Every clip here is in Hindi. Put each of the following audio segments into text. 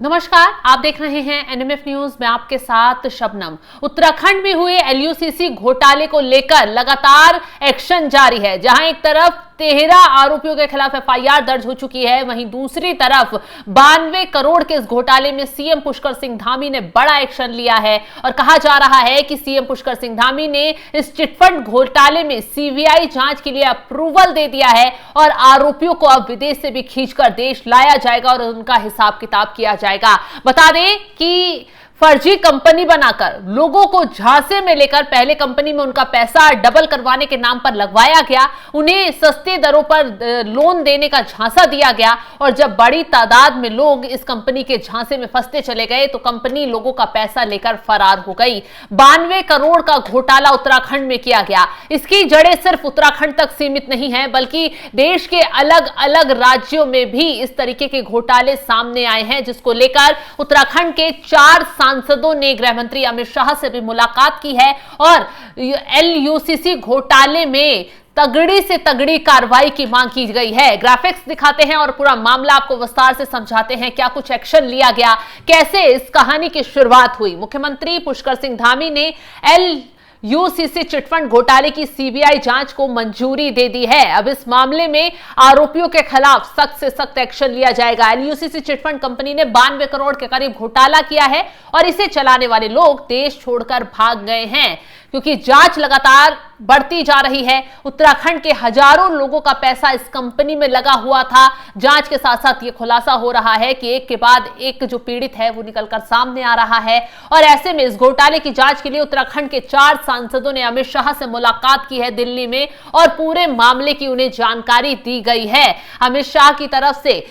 नमस्कार, आप देख रहे हैं एनएमएफ न्यूज में आपके साथ शबनम। उत्तराखंड में हुए एलयूसीसी घोटाले को लेकर लगातार एक्शन जारी है। जहां एक तरफ 13 आरोपियों के खिलाफ एफआईआर दर्ज हो चुकी है, वहीं दूसरी तरफ 92 करोड़ के इस घोटाले में सीएम पुष्कर सिंह धामी ने बड़ा एक्शन लिया है। और कहा जा रहा है कि सीएम पुष्कर सिंह धामी ने इस चिटफंड घोटाले में सीबीआई जांच के लिए अप्रूवल दे दिया है और आरोपियों को अब विदेश से भी खींचकर देश लाया जाएगा और उनका हिसाब किताब किया जाएगा। बता दें कि फर्जी कंपनी बनाकर लोगों को झांसे में लेकर पहले कंपनी में उनका पैसा डबल करवाने के नाम पर लगवाया गया, उन्हें सस्ते दरों पर लोन देने का झांसा दिया गया और जब बड़ी तादाद में लोग इस कंपनी के झांसे में फंसते चले गए तो कंपनी लोगों का पैसा लेकर फरार हो गई। 92 करोड़ का घोटाला उत्तराखंड में किया गया। इसकी जड़ें सिर्फ उत्तराखंड तक सीमित नहीं है, बल्कि देश के अलग अलग राज्यों में भी इस तरीके के घोटाले सामने आए हैं, जिसको लेकर उत्तराखंड के 4 सांसदों ने गृह मंत्री अमित शाह से भी मुलाकात की है और एलयूसीसी घोटाले में तगड़ी से तगड़ी कार्रवाई की मांग की गई है। ग्राफिक्स दिखाते हैं और पूरा मामला आपको विस्तार से समझाते हैं, क्या कुछ एक्शन लिया गया, कैसे इस कहानी की शुरुआत हुई। मुख्यमंत्री पुष्कर सिंह धामी ने यूसीसी चिटफंड घोटाले की सीबीआई जांच को मंजूरी दे दी है। अब इस मामले में आरोपियों के खिलाफ सख्त से सख्त एक्शन लिया जाएगा। यूसीसी चिटफंड कंपनी ने 92 करोड़ के करीब घोटाला किया है और इसे चलाने वाले लोग देश छोड़कर भाग गए हैं क्योंकि जांच लगातार बढ़ती जा रही है। उत्तराखंड के हजारों लोगों का पैसा इस कंपनी में लगा हुआ था। जांच के साथ साथ ये खुलासा हो रहा है कि एक के बाद एक जो पीड़ित है वो निकलकर सामने आ रहा है और ऐसे में इस घोटाले की जांच के लिए उत्तराखंड के 4 सांसदों ने अमित शाह से मुलाकात की है दिल्ली में और पूरे मामले की उन्हें जानकारी दी गई है। अमित शाह की तरफ से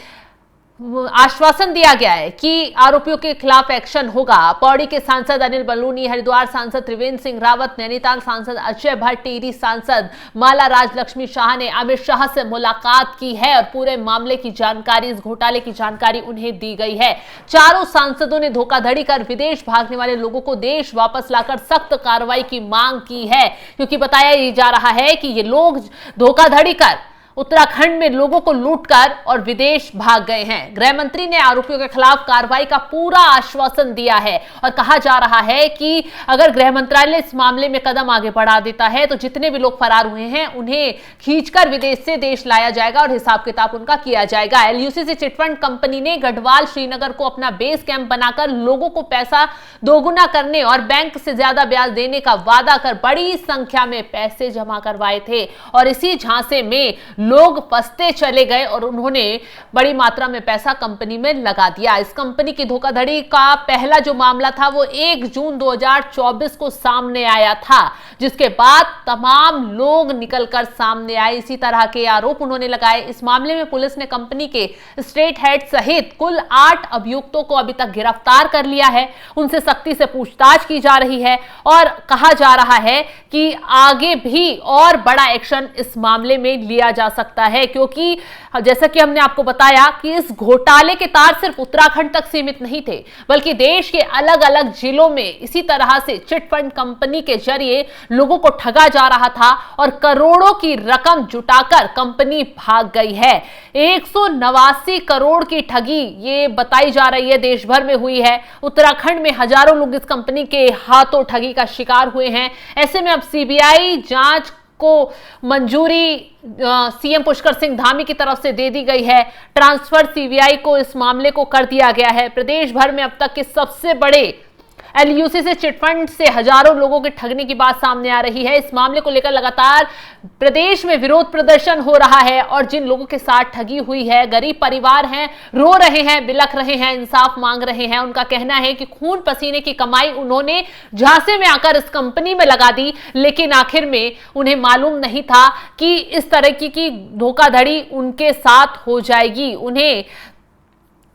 आश्वासन दिया गया है कि आरोपियों के खिलाफ एक्शन होगा। पौड़ी के सांसद अनिल बलूनी, हरिद्वार सांसद त्रिवेंद्र सिंह रावत, नैनीताल सांसद अजय भट्ट, टिहरी सांसद माला राजलक्ष्मी शाह ने अमित शाह से मुलाकात की है और पूरे मामले की जानकारी, इस घोटाले की जानकारी उन्हें दी गई है। चारों सांसदों ने धोखाधड़ी कर विदेश भागने वाले लोगों को देश वापस लाकर सख्त कार्रवाई की मांग की है क्योंकि बताया जा रहा है कि ये लोग धोखाधड़ी कर उत्तराखंड में लोगों को लूटकर और विदेश भाग गए हैं। गृह मंत्री ने आरोपियों के खिलाफ कार्रवाई का पूरा आश्वासन दिया है और कहा जा रहा है कि अगर गृह मंत्रालय इस मामले में कदम आगे बढ़ा देता है तो जितने भी लोग फरार हुए हैं उन्हें खींचकर विदेश से देश लाया जाएगा और हिसाब किताब उनका किया जाएगा। एलयूसीसी चिटफंड कंपनी ने गढ़वाल श्रीनगर को अपना बेस कैंप बनाकर लोगों को पैसा दोगुना करने और बैंक से ज्यादा ब्याज देने का वादा कर बड़ी संख्या में पैसे जमा करवाए थे और इसी झांसे में लोग फंसते चले गए और उन्होंने बड़ी मात्रा में पैसा कंपनी में लगा दिया। इस कंपनी की धोखाधड़ी का पहला जो मामला था वो 1 जून 2024 को सामने आया था, जिसके बाद तमाम लोग निकलकर सामने आए। इसी तरह के आरोप उन्होंने लगाए। इस मामले में पुलिस ने कंपनी के स्टेट हेड सहित कुल 8 अभियुक्तों को अभी तक गिरफ्तार कर लिया है। उनसे सख्ती से पूछताछ की जा रही है और कहा जा रहा है कि आगे भी और बड़ा एक्शन इस मामले में लिया जा सकता है क्योंकि जैसा कि हमने आपको बताया कि इस घोटाले के तार सिर्फ उत्तराखंड तक सीमित नहीं थे, बल्कि देश के अलग अलग जिलों में इसी तरह से चिटफंड कंपनी के जरिए लोगों को ठगा जा रहा था और करोड़ों की रकम जुटाकर कंपनी भाग गई है। 189 करोड़ की ठगी ये बताई जा रही है देश भर में हुई है। उत्तराखंड में हजारों लोग इस कंपनी के हाथों ठगी का शिकार हुए हैं। ऐसे में अब सीबीआई जांच को मंजूरी सीएम पुष्कर सिंह धामी की तरफ से दे दी गई है। ट्रांसफर सीबीआई को इस मामले को कर दिया गया है। प्रदेश भर में अब तक के सबसे बड़े एलयूसीसी चिटफंड से हजारों लोगों के ठगने की बात सामने आ रही है। इस मामले को लेकर लगातार प्रदेश में विरोध प्रदर्शन हो रहा है और जिन लोगों के साथ ठगी हुई है, गरीब परिवार हैं, रो रहे हैं, बिलख रहे हैं, इंसाफ मांग रहे हैं। उनका कहना है कि खून पसीने की कमाई उन्होंने झांसे में आकर इस कंपनी में लगा दी, लेकिन आखिर में उन्हें मालूम नहीं था कि इस तरह की धोखाधड़ी उनके साथ हो जाएगी। उन्हें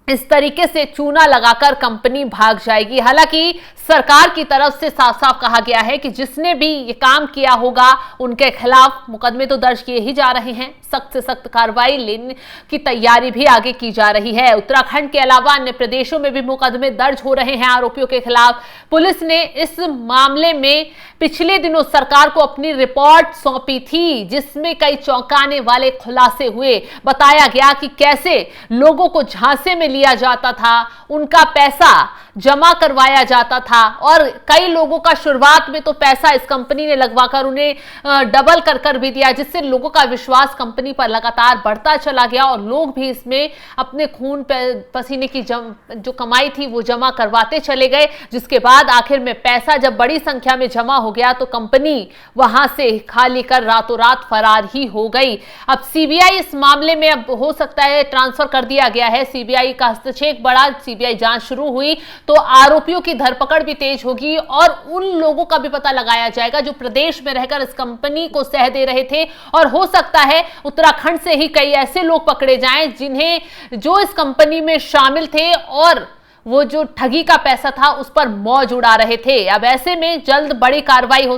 इस तरीके से चूना लगाकर कंपनी भाग जाएगी। हालांकि सरकार की तरफ से साफ साफ कहा गया है कि जिसने भी ये काम किया होगा उनके खिलाफ मुकदमे तो दर्ज किए ही जा रहे हैं, सख्त से सख्त कार्रवाई लेने की तैयारी भी आगे की जा रही है। उत्तराखंड के अलावा अन्य प्रदेशों में भी मुकदमे दर्ज हो रहे हैं आरोपियों के खिलाफ। पुलिस ने इस मामले में पिछले दिनों सरकार को अपनी रिपोर्ट सौंपी थी, जिसमें कई चौंकाने वाले खुलासे हुए। बताया गया कि कैसे लोगों को झांसे में दिया जाता था, उनका पैसा जमा करवाया जाता था और कई लोगों का शुरुआत में तो पैसा इस कंपनी ने लगवाकर उन्हें डबल कर भी दिया, जिससे लोगों का विश्वास कंपनी पर लगातार बढ़ता चला गया और लोग भी इसमें अपने खून पसीने की जो कमाई थी वो जमा करवाते चले गए, जिसके बाद आखिर में पैसा जब बड़ी संख्या में जमा हो गया तो कंपनी वहां से खाली कर रातों रात फरार ही हो गई। अब सीबीआई इस मामले में अब हो सकता है ट्रांसफर कर दिया गया है, सीबीआई का हस्तक्षेप बढ़ा, सीबीआई जांच शुरू हुई तो आरोपियों की धरपकड़ भी तेज होगी और उन लोगों का भी पता लगाया जाएगा जो प्रदेश में रहकर इस कंपनी को सह दे रहे थे और हो सकता है उत्तराखंड से ही कई ऐसे लोग पकड़े जाएं जिन्हें जो इस कंपनी में शामिल थे और वो जो ठगी का पैसा था उस पर मौज उड़ा रहे थे। अब ऐसे में जल्द बड़ी कार्रवाई हो,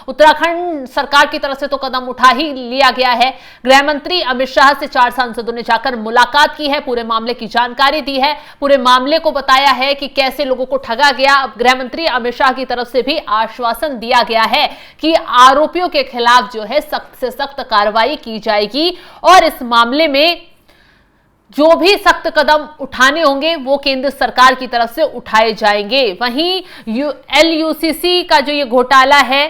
उत्तराखंड सरकार की तरफ से तो कदम उठा ही लिया गया है। गृह मंत्री अमित शाह से 4 सांसदों ने जाकर मुलाकात की है, पूरे मामले की जानकारी दी है, पूरे मामले को बताया है कि कैसे लोगों को ठगा गया। अब गृह मंत्री अमित शाह की तरफ से भी आश्वासन दिया गया है कि आरोपियों के खिलाफ जो है सख्त से सख्त कार्रवाई की जाएगी और इस मामले में जो भी सख्त कदम उठाने होंगे वो केंद्र सरकार की तरफ से उठाए जाएंगे। वहीं एलयूसीसी का जो ये घोटाला है,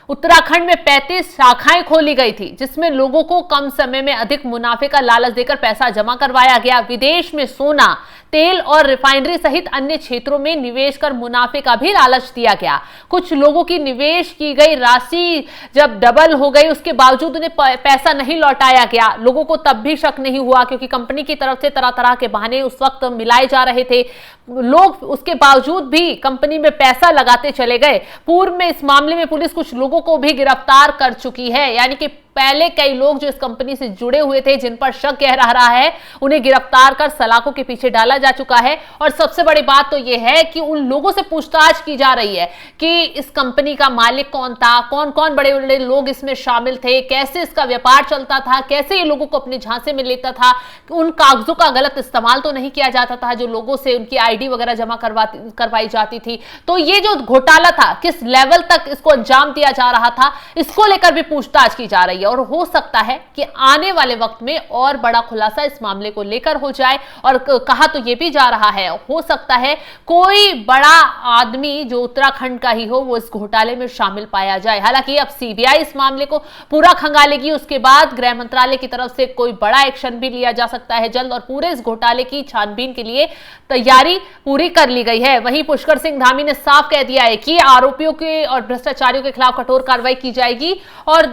उत्तराखंड में 35 शाखाएं खोली गई थी जिसमें लोगों को कम समय में अधिक मुनाफे का लालच देकर पैसा जमा करवाया गया। विदेश में सोना, तेल और रिफाइनरी सहित अन्य क्षेत्रों में निवेश कर मुनाफे का भी लालच दिया गया। कुछ लोगों की निवेश की गई राशि जब डबल हो गई उसके बावजूद उन्हें पैसा नहीं लौटाया गया। लोगों को तब भी शक नहीं हुआ क्योंकि कंपनी की तरफ से तरह तरह के बहाने उस वक्त मिलाए जा रहे थे। लोग उसके बावजूद भी कंपनी में पैसा लगाते चले गए। पूर्व में इस मामले में पुलिस कुछ लोगों को भी गिरफ्तार कर चुकी है, यानी कि पहले कई लोग जो इस कंपनी से जुड़े हुए थे जिन पर शक गहरा रहा है उन्हें गिरफ्तार कर सलाखों के पीछे डाला जा चुका है। और सबसे बड़ी बात तो यह है कि उन लोगों से पूछताछ की जा रही है कि इस कंपनी का मालिक कौन था, कौन कौन बड़े बड़े लोग इसमें शामिल थे, कैसे इसका व्यापार चलता था, कैसे ये लोगों को अपने झांसे में लेता था, उन कागजों का गलत इस्तेमाल तो नहीं किया जाता था जो लोगों से उनकी आईडी वगैरह जमा करवाई जाती थी। तो ये जो घोटाला था किस लेवल तक इसको अंजाम दिया जा रहा था इसको लेकर भी पूछताछ की जा रही है और हो सकता है कि आने वाले वक्त में और बड़ा खुलासा इस मामले को लेकर हो जाए। और कहा तो यह भी जा रहा है हो सकता है कोई बड़ा आदमी जो उत्तराखंड का ही हो वो इस घोटाले में शामिल पाया जाए। हालांकि अब सीबीआई इस मामले को पूरा खंगालेगी, उसके बाद गृह मंत्रालय की तरफ से कोई बड़ा एक्शन भी लिया जा सकता है जल्द और पूरे इस घोटाले की छानबीन के लिए तैयारी पूरी कर ली गई है। वहीं पुष्कर सिंह धामी ने साफ कह दिया है कि आरोपियों के और भ्रष्टाचारियों के खिलाफ कठोर कार्रवाई की जाएगी और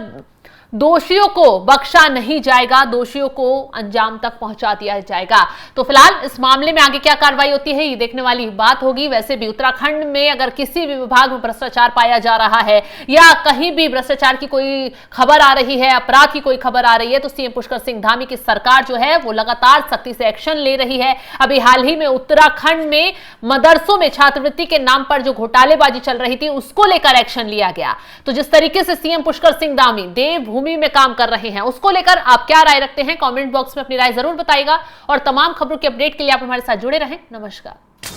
दोषियों को बख्शा नहीं जाएगा, दोषियों को अंजाम तक पहुंचा दिया जाएगा। तो फिलहाल इस मामले में आगे क्या कार्रवाई होती है ये देखने वाली बात होगी। वैसे भी उत्तराखंड में अगर किसी भी विभाग में भ्रष्टाचार पाया जा रहा है या कहीं भी भ्रष्टाचार की कोई खबर आ रही है, अपराध की कोई खबर आ रही है तो सीएम पुष्कर सिंह धामी की सरकार जो है वो लगातार सख्ती से एक्शन ले रही है। अभी हाल ही में उत्तराखंड में मदरसों में छात्रवृत्ति के नाम पर जो घोटालेबाजी चल रही थी उसको लेकर एक्शन लिया गया। तो जिस तरीके से सीएम पुष्कर सिंह धामी देवभूमि में काम कर रहे हैं उसको लेकर आप क्या राय रखते हैं? कमेंट बॉक्स में अपनी राय जरूर बताइएगा और तमाम खबरों के अपडेट के लिए आप हमारे साथ जुड़े रहें। नमस्कार।